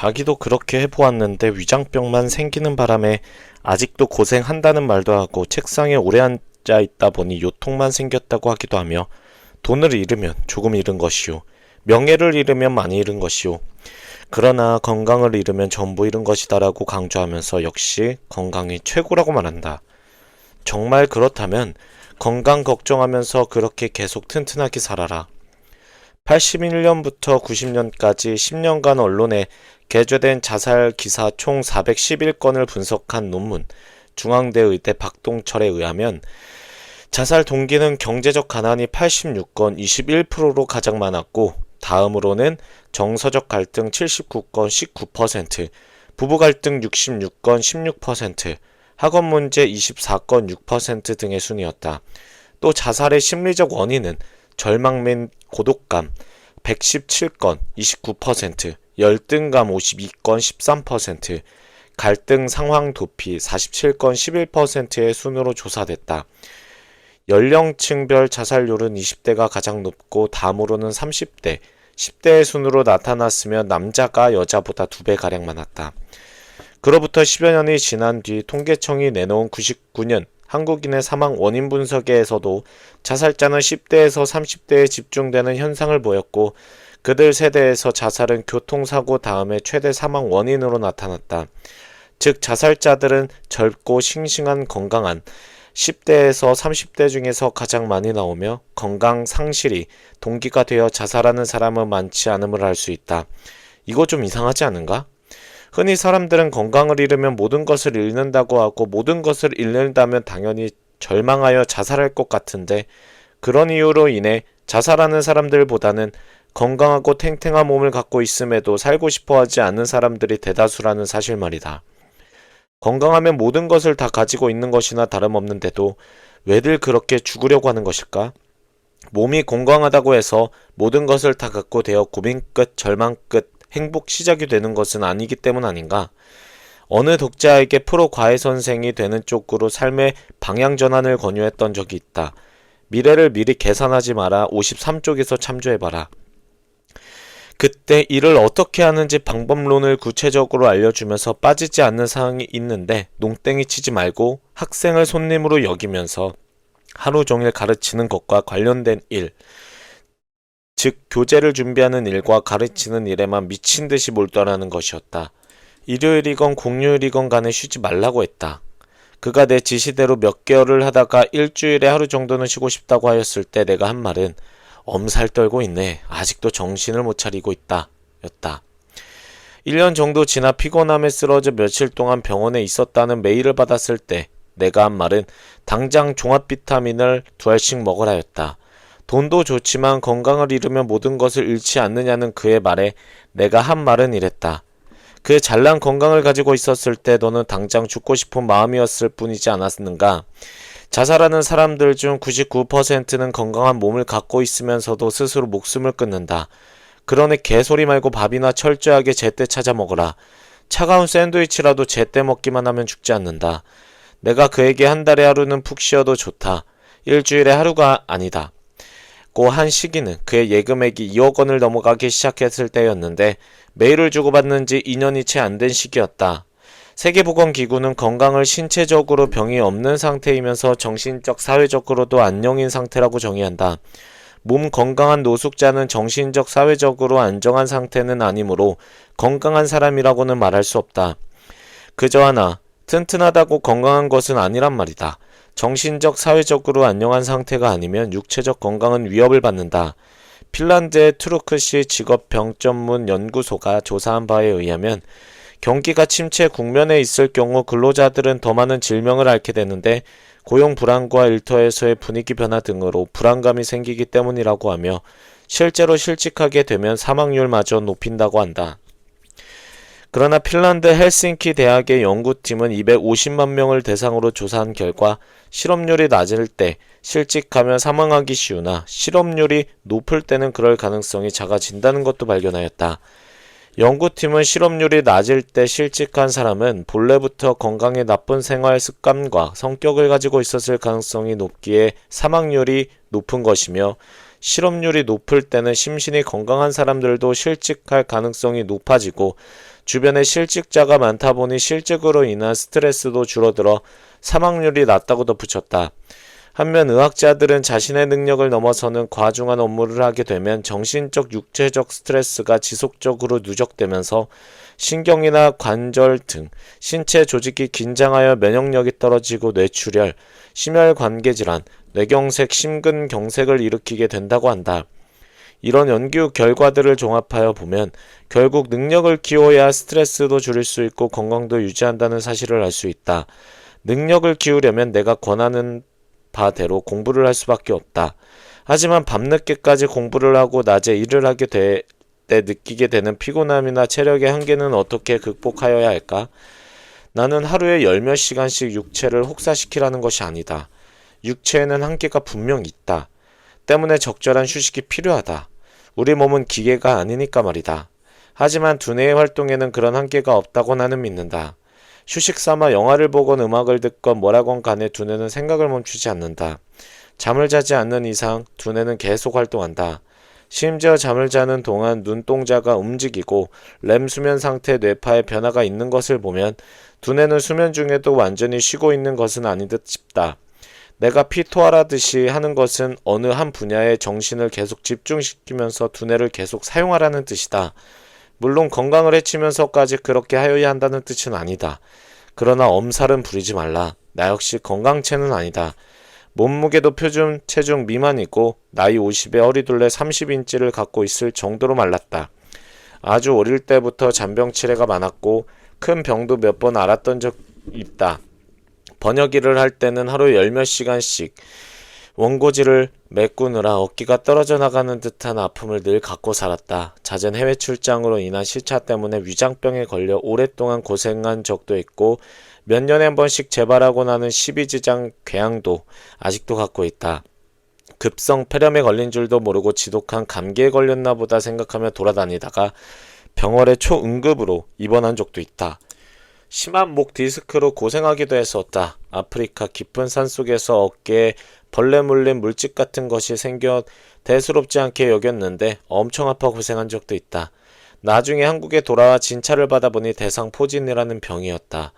자기도 그렇게 해보았는데 위장병만 생기는 바람에 아직도 고생한다는 말도 하고 책상에 오래 앉아 있다 보니 요통만 생겼다고 하기도 하며 돈을 잃으면 조금 잃은 것이요. 명예를 잃으면 많이 잃은 것이요. 그러나 건강을 잃으면 전부 잃은 것이다라고 강조하면서 역시 건강이 최고라고 말한다. 정말 그렇다면 건강 걱정하면서 그렇게 계속 튼튼하게 살아라. 81년부터 90년까지 10년간 언론에 게재된 자살 기사 총 411건을 분석한 논문 중앙대 의대 박동철에 의하면 자살 동기는 경제적 가난이 86건 21%로 가장 많았고 다음으로는 정서적 갈등 79건 19%, 부부 갈등 66건 16%, 학업 문제 24건 6% 등의 순이었다. 또 자살의 심리적 원인은 절망 및 고독감 117건 29%, 열등감 52건 13%, 갈등 상황 도피 47건 11%의 순으로 조사됐다. 연령층별 자살률은 20대가 가장 높고 다음으로는 30대, 10대의 순으로 나타났으며 남자가 여자보다 2배가량 많았다. 그로부터 10여 년이 지난 뒤 통계청이 내놓은 99년 한국인의 사망 원인 분석에서도 자살자는 10대에서 30대에 집중되는 현상을 보였고 그들 세대에서 자살은 교통사고 다음에 최대 사망 원인으로 나타났다. 즉 자살자들은 젊고 싱싱한 건강한 10대에서 30대 중에서 가장 많이 나오며 건강 상실이 동기가 되어 자살하는 사람은 많지 않음을 알 수 있다. 이거 좀 이상하지 않은가? 흔히 사람들은 건강을 잃으면 모든 것을 잃는다고 하고 모든 것을 잃는다면 당연히 절망하여 자살할 것 같은데 그런 이유로 인해 자살하는 사람들보다는 건강하고 탱탱한 몸을 갖고 있음에도 살고 싶어 하지 않는 사람들이 대다수라는 사실 말이다. 건강하면 모든 것을 다 가지고 있는 것이나 다름없는데도 왜들 그렇게 죽으려고 하는 것일까? 몸이 건강하다고 해서 모든 것을 다 갖고 되어 고민 끝, 절망 끝, 행복 시작이 되는 것은 아니기 때문 아닌가? 어느 독자에게 프로 과외 선생이 되는 쪽으로 삶의 방향 전환을 권유했던 적이 있다. 미래를 미리 계산하지 마라. 53쪽에서 참조해봐라. 그때 일을 어떻게 하는지 방법론을 구체적으로 알려주면서 빠지지 않는 사항이 있는데 농땡이 치지 말고 학생을 손님으로 여기면서 하루 종일 가르치는 것과 관련된 일, 즉 교재를 준비하는 일과 가르치는 일에만 미친 듯이 몰두하라는 것이었다. 일요일이건 공휴일이건 간에 쉬지 말라고 했다. 그가 내 지시대로 몇 개월을 하다가 일주일에 하루 정도는 쉬고 싶다고 하였을 때 내가 한 말은 엄살 떨고 있네. 아직도 정신을 못 차리고 있다. 였다. 1년 정도 지나 피곤함에 쓰러져 며칠 동안 병원에 있었다는 메일을 받았을 때 내가 한 말은 당장 종합 비타민을 2알씩 먹으라 였다. 돈도 좋지만 건강을 잃으면 모든 것을 잃지 않느냐는 그의 말에 내가 한 말은 이랬다. 그 잘난 건강을 가지고 있었을 때 너는 당장 죽고 싶은 마음이었을 뿐이지 않았는가? 자살하는 사람들 중 99%는 건강한 몸을 갖고 있으면서도 스스로 목숨을 끊는다. 그러니 개소리 말고 밥이나 철저하게 제때 찾아 먹어라. 차가운 샌드위치라도 제때 먹기만 하면 죽지 않는다. 내가 그에게 한 달에 하루는 푹 쉬어도 좋다. 일주일에 하루가 아니다. 고 한 시기는 그의 예금액이 2억 원을 넘어가기 시작했을 때였는데 메일을 주고받는 지 2년이 채 안 된 시기였다. 세계보건기구는 건강을 신체적으로 병이 없는 상태이면서 정신적, 사회적으로도 안녕인 상태라고 정의한다. 몸 건강한 노숙자는 정신적, 사회적으로 안정한 상태는 아니므로 건강한 사람이라고는 말할 수 없다. 그저 하나, 튼튼하다고 건강한 것은 아니란 말이다. 정신적, 사회적으로 안녕한 상태가 아니면 육체적 건강은 위협을 받는다. 핀란드의 투르크시 직업병전문 연구소가 조사한 바에 의하면 경기가 침체 국면에 있을 경우 근로자들은 더 많은 질병을 앓게 되는데 고용 불안과 일터에서의 분위기 변화 등으로 불안감이 생기기 때문이라고 하며 실제로 실직하게 되면 사망률마저 높인다고 한다. 그러나 핀란드 헬싱키 대학의 연구팀은 250만 명을 대상으로 조사한 결과 실업률이 낮을 때 실직하면 사망하기 쉬우나 실업률이 높을 때는 그럴 가능성이 작아진다는 것도 발견하였다. 연구팀은 실업률이 낮을 때 실직한 사람은 본래부터 건강에 나쁜 생활 습관과 성격을 가지고 있었을 가능성이 높기에 사망률이 높은 것이며 실업률이 높을 때는 심신이 건강한 사람들도 실직할 가능성이 높아지고 주변에 실직자가 많다 보니 실직으로 인한 스트레스도 줄어들어 사망률이 낮다고 덧붙였다. 한면 의학자들은 자신의 능력을 넘어서는 과중한 업무를 하게 되면 정신적, 육체적 스트레스가 지속적으로 누적되면서 신경이나 관절 등 신체 조직이 긴장하여 면역력이 떨어지고 뇌출혈, 심혈관계질환, 뇌경색, 심근경색을 일으키게 된다고 한다. 이런 연구 결과들을 종합하여 보면 결국 능력을 키워야 스트레스도 줄일 수 있고 건강도 유지한다는 사실을 알 수 있다. 능력을 키우려면 내가 권하는 바대로 공부를 할 수밖에 없다. 하지만 밤늦게까지 공부를 하고 낮에 일을 하게 될 때 느끼게 되는 피곤함이나 체력의 한계는 어떻게 극복하여야 할까? 나는 하루에 열몇 시간씩 육체를 혹사시키라는 것이 아니다. 육체에는 한계가 분명 있다. 때문에 적절한 휴식이 필요하다. 우리 몸은 기계가 아니니까 말이다. 하지만 두뇌의 활동에는 그런 한계가 없다고 나는 믿는다. 휴식 삼아 영화를 보건 음악을 듣건 뭐라건 간에 두뇌는 생각을 멈추지 않는다. 잠을 자지 않는 이상 두뇌는 계속 활동한다. 심지어 잠을 자는 동안 눈동자가 움직이고 렘 수면 상태 뇌파에 변화가 있는 것을 보면 두뇌는 수면 중에도 완전히 쉬고 있는 것은 아닌 듯 싶다. 내가 피토하라듯이 하는 것은 어느 한 분야에 정신을 계속 집중시키면서 두뇌를 계속 사용하라는 뜻이다. 물론 건강을 해치면서까지 그렇게 하여야 한다는 뜻은 아니다. 그러나 엄살은 부리지 말라. 나 역시 건강체는 아니다. 몸무게도 표준 체중 미만이고 나이 50에 허리둘레 30인치를 갖고 있을 정도로 말랐다. 아주 어릴 때부터 잔병치레가 많았고 큰 병도 몇 번 앓았던 적 있다. 번역 일을 할 때는 하루에 열몇 시간씩 원고지를 메꾸느라 어깨가 떨어져 나가는 듯한 아픔을 늘 갖고 살았다. 잦은 해외 출장으로 인한 시차 때문에 위장병에 걸려 오랫동안 고생한 적도 있고 몇 년에 한 번씩 재발하고 나는 십이지장 궤양도 아직도 갖고 있다. 급성 폐렴에 걸린 줄도 모르고 지독한 감기에 걸렸나 보다 생각하며 돌아다니다가 병원에 초응급으로 입원한 적도 있다. 심한 목 디스크로 고생하기도 했었다. 아프리카 깊은 산속에서 어깨에 벌레 물린 물집 같은 것이 생겨 대수롭지 않게 여겼는데 엄청 아파 고생한 적도 있다. 나중에 한국에 돌아와 진찰을 받아보니 대상포진이라는 병이었다.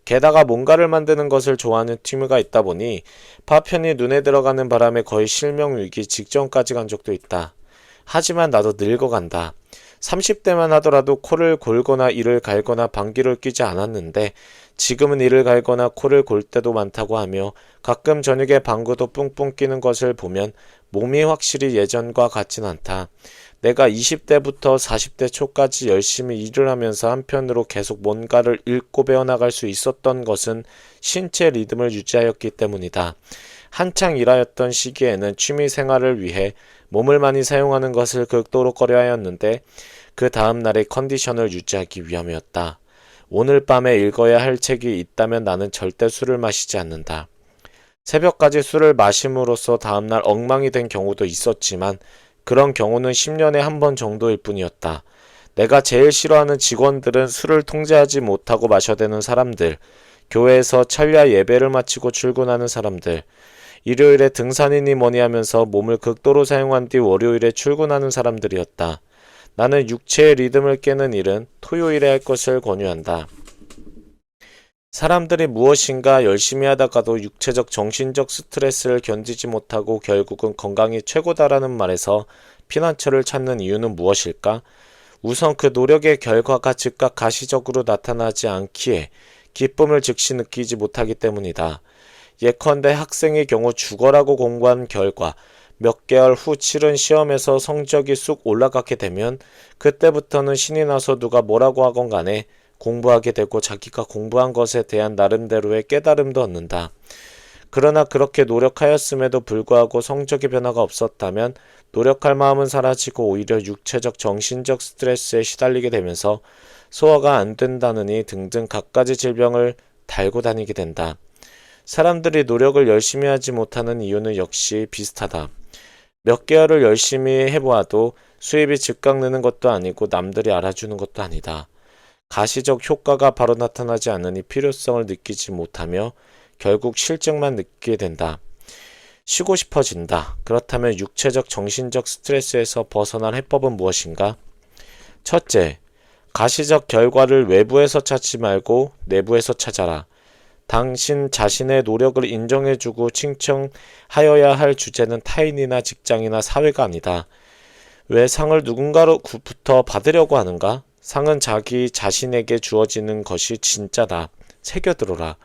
게다가 뭔가를 만드는 것을 좋아하는 취미가 있다 보니 파편이 눈에 들어가는 바람에 거의 실명위기 직전까지 간 적도 있다. 하지만 나도 늙어간다. 30대만 하더라도 코를 골거나 이를 갈거나 방귀를 뀌지 않았는데 지금은 이를 갈거나 코를 골 때도 많다고 하며 가끔 저녁에 방구도 뿡뿡 끼는 것을 보면 몸이 확실히 예전과 같진 않다. 내가 20대부터 40대 초까지 열심히 일을 하면서 한편으로 계속 뭔가를 읽고 배워나갈 수 있었던 것은 신체 리듬을 유지하였기 때문이다. 한창 일하였던 시기에는 취미 생활을 위해 몸을 많이 사용하는 것을 극도로 꺼려하였는데 그 다음 날의 컨디션을 유지하기 위함이었다. 오늘 밤에 읽어야 할 책이 있다면 나는 절대 술을 마시지 않는다. 새벽까지 술을 마심으로써 다음날 엉망이 된 경우도 있었지만 그런 경우는 10년에 한 번 정도일 뿐이었다. 내가 제일 싫어하는 직원들은 술을 통제하지 못하고 마셔대는 사람들, 교회에서 철야 예배를 마치고 출근하는 사람들, 일요일에 등산이니 뭐니 하면서 몸을 극도로 사용한 뒤 월요일에 출근하는 사람들이었다. 나는 육체의 리듬을 깨는 일은 토요일에 할 것을 권유한다. 사람들이 무엇인가 열심히 하다가도 육체적 정신적 스트레스를 견디지 못하고 결국은 건강이 최고다라는 말에서 피난처를 찾는 이유는 무엇일까? 우선 그 노력의 결과가 즉각 가시적으로 나타나지 않기에 기쁨을 즉시 느끼지 못하기 때문이다. 예컨대 학생의 경우 죽어라고 공부한 결과 몇 개월 후 치른 시험에서 성적이 쑥 올라가게 되면 그때부터는 신이 나서 누가 뭐라고 하건 간에 공부하게 되고 자기가 공부한 것에 대한 나름대로의 깨달음도 얻는다. 그러나 그렇게 노력하였음에도 불구하고 성적의 변화가 없었다면 노력할 마음은 사라지고 오히려 육체적 정신적 스트레스에 시달리게 되면서 소화가 안 된다느니 등등 갖가지 질병을 달고 다니게 된다. 사람들이 노력을 열심히 하지 못하는 이유는 역시 비슷하다. 몇 개월을 열심히 해보아도 수입이 즉각 느는 것도 아니고 남들이 알아주는 것도 아니다. 가시적 효과가 바로 나타나지 않으니 필요성을 느끼지 못하며 결국 실증만 느끼게 된다. 쉬고 싶어진다. 그렇다면 육체적 정신적 스트레스에서 벗어날 해법은 무엇인가? 첫째, 가시적 결과를 외부에서 찾지 말고 내부에서 찾아라. 당신 자신의 노력을 인정해주고 칭찬하여야 할 주제는 타인이나 직장이나 사회가 아니다. 왜 상을 누군가로부터 받으려고 하는가? 상은 자기 자신에게 주어지는 것이 진짜다. 새겨들어라.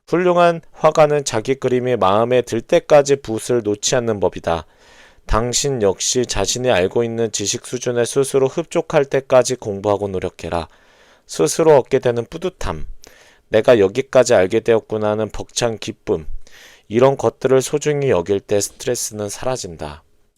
훌륭한 화가는 자기 그림이 마음에 들 때까지 붓을 놓지 않는 법이다. 당신 역시 자신이 알고 있는 지식 수준에 스스로 흡족할 때까지 공부하고 노력해라. 스스로 얻게 되는 뿌듯함, 내가 여기까지 알게 되었구나 하는 벅찬 기쁨, 이런 것들을 소중히 여길 때 스트레스는 사라진다.